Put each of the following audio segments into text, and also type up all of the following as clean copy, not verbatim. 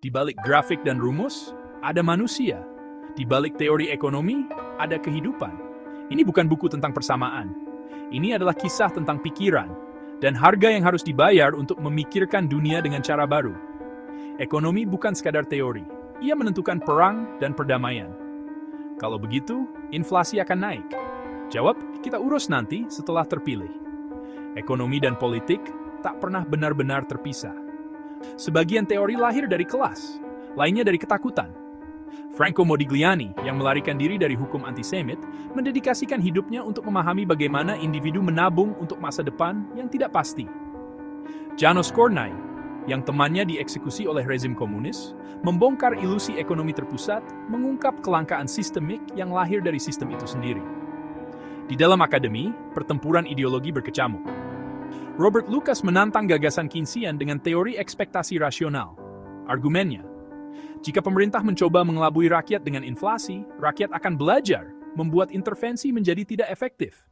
Di balik grafik dan rumus, ada manusia. Di balik teori ekonomi, ada kehidupan. Ini bukan buku tentang persamaan. Ini adalah kisah tentang pikiran dan harga yang harus dibayar untuk memikirkan dunia dengan cara baru. Ekonomi bukan sekadar teori. Ia menentukan perang dan perdamaian. Kalau begitu, inflasi akan naik. Jawab, kita urus nanti setelah terpilih. Ekonomi dan politik tak pernah benar-benar terpisah. Sebagian teori lahir dari kelas, lainnya dari ketakutan. Franco Modigliani, yang melarikan diri dari hukum antisemit, mendedikasikan hidupnya untuk memahami bagaimana individu menabung untuk masa depan yang tidak pasti. Janos Kornai, yang temannya dieksekusi oleh rezim komunis, membongkar ilusi ekonomi terpusat, mengungkap kelangkaan sistemik yang lahir dari sistem itu sendiri. Di dalam akademi, pertempuran ideologi berkecamuk. Robert Lucas menantang gagasan Keynesian dengan teori ekspektasi rasional. Argumennya, jika pemerintah mencoba mengelabui rakyat dengan inflasi, rakyat akan belajar membuat intervensi menjadi tidak efektif.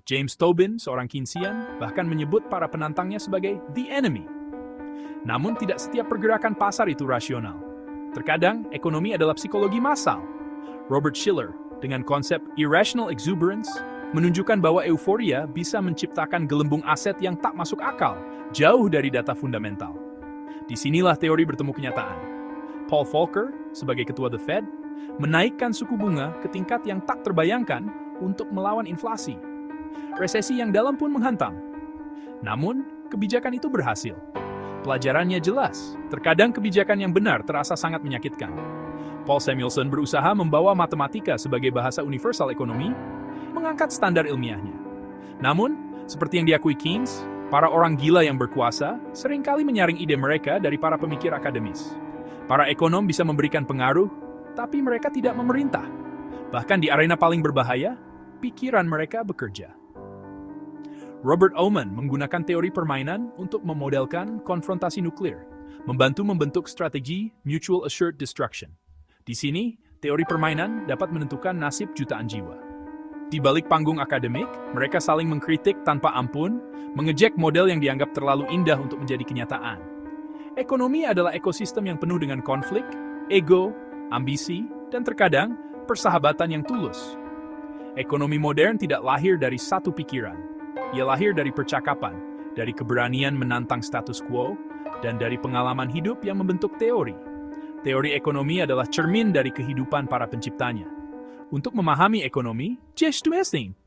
James Tobin, seorang Keynesian, bahkan menyebut para penantangnya sebagai the enemy. Namun tidak setiap pergerakan pasar itu rasional. Terkadang, ekonomi adalah psikologi massal. Robert Shiller, dengan konsep irrational exuberance, menunjukkan bahwa euforia bisa menciptakan gelembung aset yang tak masuk akal, jauh dari data fundamental. Disinilah teori bertemu kenyataan. Paul Volcker, sebagai ketua The Fed, menaikkan suku bunga ke tingkat yang tak terbayangkan untuk melawan inflasi. Resesi yang dalam pun menghantam. Namun, kebijakan itu berhasil. Pelajarannya jelas, terkadang kebijakan yang benar terasa sangat menyakitkan. Paul Samuelson berusaha membawa matematika sebagai bahasa universal ekonomi, mengangkat standar ilmiahnya. Namun, seperti yang diakui Keynes, para orang gila yang berkuasa seringkali menyaring ide mereka dari para pemikir akademis. Para ekonom bisa memberikan pengaruh, tapi mereka tidak memerintah. Bahkan di arena paling berbahaya, pikiran mereka bekerja. Robert Oman menggunakan teori permainan untuk memodelkan konfrontasi nuklir, membantu membentuk strategi mutual assured destruction. Di sini, teori permainan dapat menentukan nasib jutaan jiwa. Di balik panggung akademik, mereka saling mengkritik tanpa ampun, mengejek model yang dianggap terlalu indah untuk menjadi kenyataan. Ekonomi adalah ekosistem yang penuh dengan konflik, ego, ambisi, dan terkadang persahabatan yang tulus. Ekonomi modern tidak lahir dari satu pikiran. Ia lahir dari percakapan, dari keberanian menantang status quo, dan dari pengalaman hidup yang membentuk teori. Teori ekonomi adalah cermin dari kehidupan para penciptanya. Untuk memahami ekonomi, cześć tu jestem.